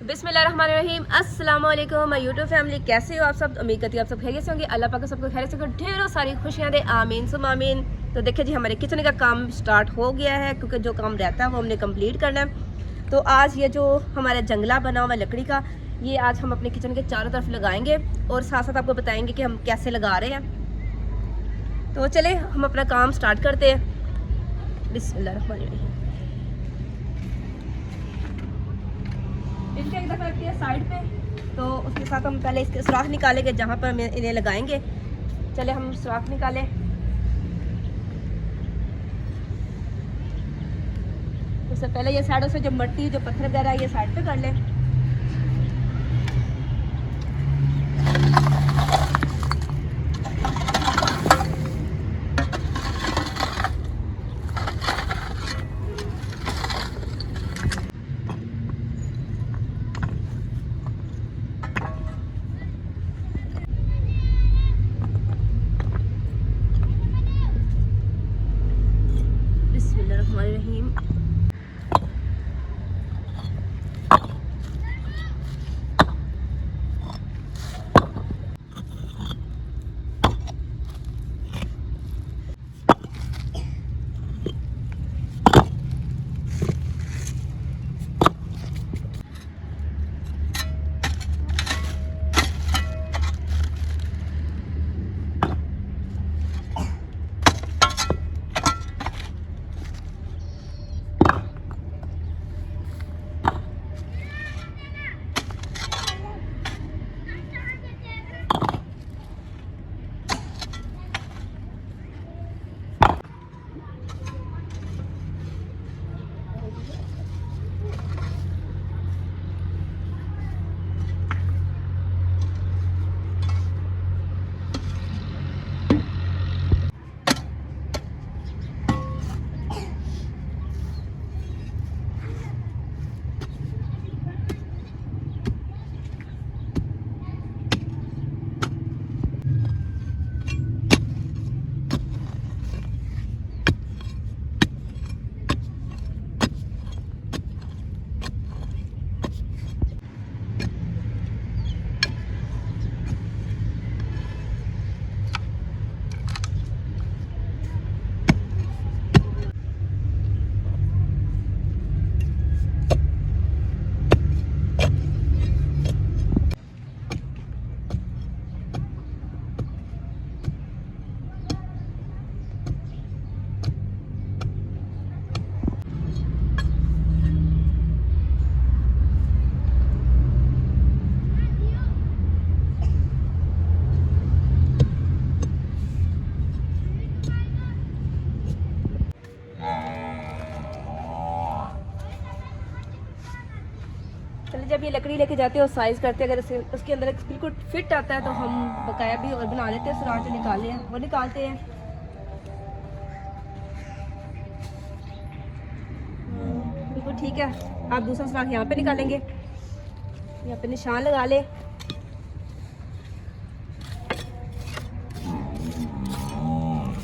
बिस्मिल्लाहिर्रहमानिर्रहीम। अस्सलाम वालेकुम माय यूट्यूब फैमिली, कैसे हो आप सब? उम्मीद करती हूँ आप सब खैरियत से होंगे। अल्लाह पाक सबको खैरियत से ढेरों सारी खुशियाँ दे, आमीन सुम आमीन। तो देखिए जी, हमारे किचन का काम स्टार्ट हो गया है, क्योंकि जो काम रहता है वो हमने कंप्लीट करना है। तो आज ये जो हमारा जंगला बना हुआ लकड़ी का, ये आज हम अपने किचन के चारों तरफ लगाएंगे और साथ साथ आपको बताएंगे कि हम कैसे लगा रहे हैं। तो चले हम अपना काम स्टार्ट करते हैं। बिस्मिल्लाहिर्रहमानिर्रहीम। इनके एक दफ़ा रखती है साइड पे, तो उसके साथ हम पहले इसके सुराख निकालेंगे जहाँ पर हम इन्हें लगाएंगे। चले हम सुराख निकालें। उससे पहले ये साइडों से जो मट्टी जो पत्थर वगैरह है ये साइड पे कर लें। बिस्मिल्लाहिर्रहमानिर्रहीम। चलिए, जब ये लकड़ी लेके जाते हैं और साइज करते हैं, अगर उसके अंदर बिल्कुल फिट आता है तो हम बकाया भी और बना लेते हैं। सुराख जो निकालने हैं वो निकालते हैं। बिल्कुल ठीक है। आप दूसरा सुराख यहाँ पे निकालेंगे, यहाँ पे निशान लगा ले।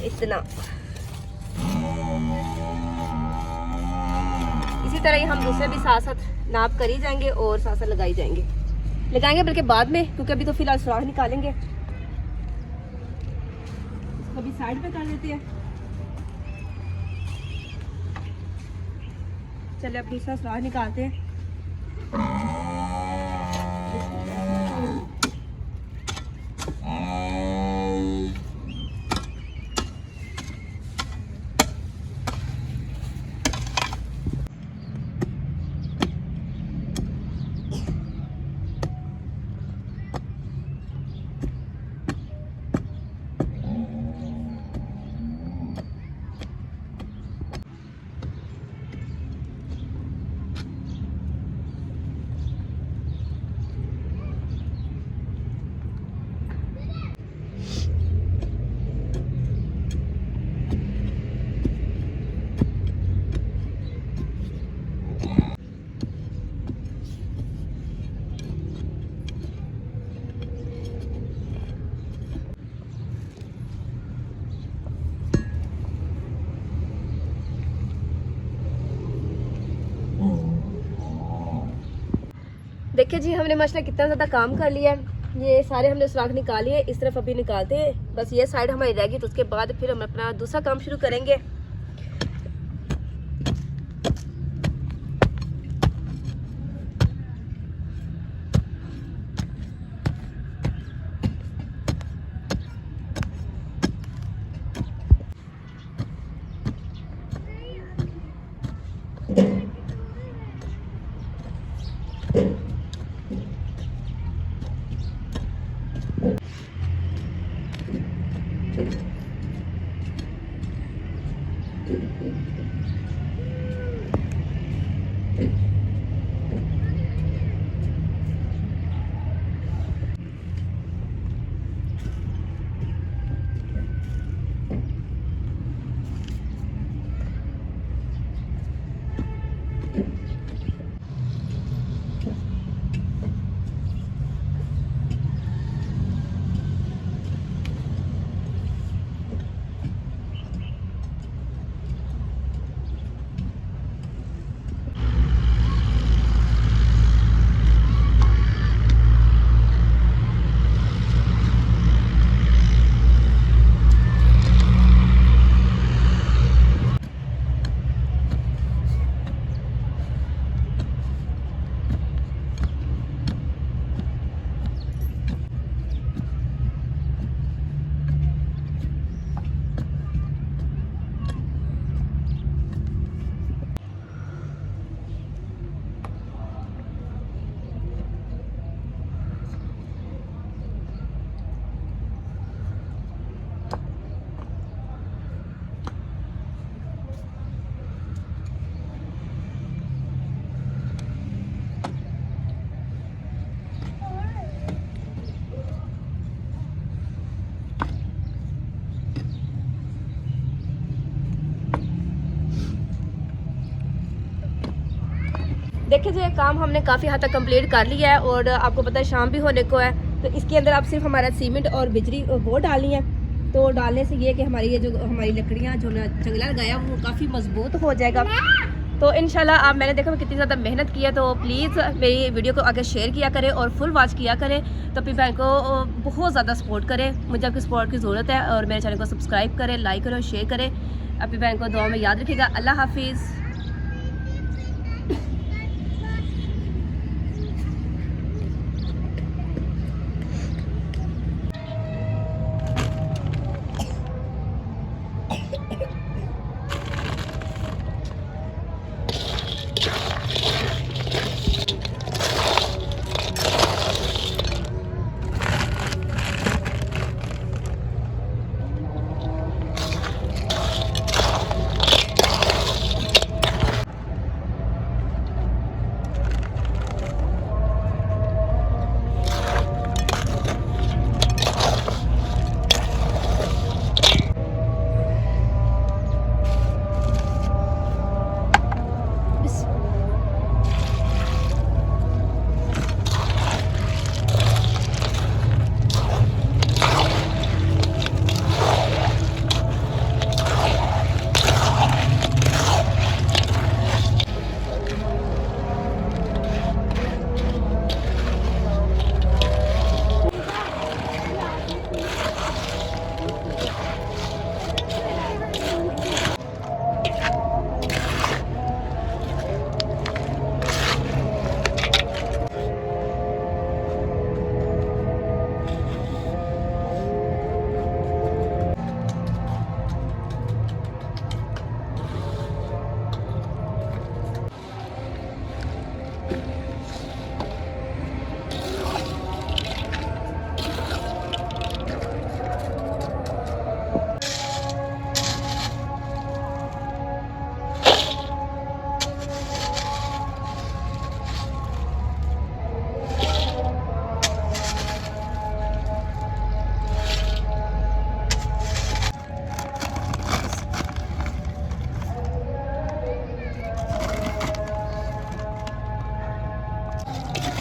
इतना इसी तरह ही हम दूसरे भी साथ साथ नाप कर ही जाएंगे और साथ साथ लगाई लगाएंगे बल्कि बाद में, क्योंकि अभी तो फिलहाल सुराख निकालेंगे। इसको भी साइड पे कर देते हैं। चलिए अब दूसरा सुराख निकालते हैं। देखिए जी हमने माशाल्लाह कितना ज़्यादा काम कर लिया है। ये सारे हमने सुराख निकाल लिए, इस तरफ अभी निकालते हैं, बस ये साइड हमारी रह गई, तो उसके बाद फिर हम अपना दूसरा काम शुरू करेंगे। देखिए जी ये काम हमने काफ़ी हद तक कंप्लीट कर लिया है और आपको पता है शाम भी होने को है, तो इसके अंदर आप सिर्फ हमारा सीमेंट और बिजली वो डालनी है। तो डालने से ये कि हमारी ये जो हमारी लकड़ियाँ जो जंगला लगाया वो काफ़ी मजबूत हो जाएगा। तो इंशाल्लाह आप मैंने देखा कितनी ज़्यादा मेहनत की है, तो प्लीज़ मेरी वीडियो को आगे शेयर किया करें और फुल वॉच किया करें, तो अपनी बहन को बहुत ज़्यादा सपोर्ट करें। मुझे आपकी सपोर्ट की ज़रूरत है और मेरे चैनल को सब्सक्राइब करें, लाइक करें और शेयर करें। अपनी बहन को दुआ में याद रखिएगा। अल्लाह हाफिज़।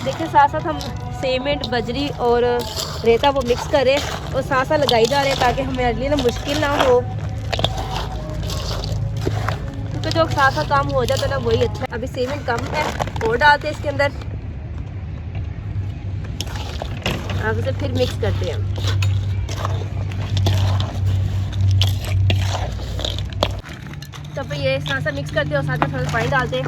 देखिए साथ साथ हम सीमेंट बजरी और रेता वो मिक्स करें और साथ साथ लगाई जा रहे हैं ताकि हमारे लिए ना मुश्किल ना हो, क्योंकि जो साथ साथ काम हो जाता है ना वही अच्छा है। अभी सीमेंट कम है और डालते हैं इसके अंदर। अब इसे फिर मिक्स करते हैं। तो फिर ये साथ साथ मिक्स करते हैं और साथ में थोड़ा पानी डालते हैं,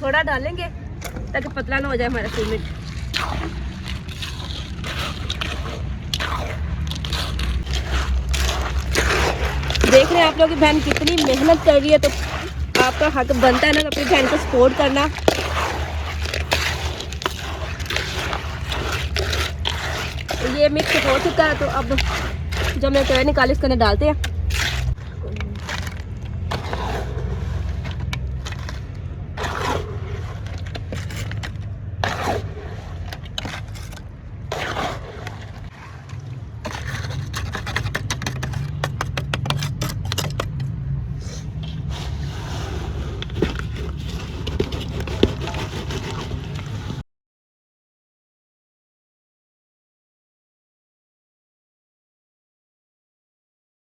थोड़ा डालेंगे ताकि पतला ना हो जाए हमारा सीमेंट। देख रहे हैं आप लोग की बहन कितनी मेहनत कर रही है, तो आपका हक बनता है ना अपनी बहन को सपोर्ट करना। ये मिक्स हो चुका है, तो अब जब मैं कढ़ाई निकाली इसके अंदर डालते हैं।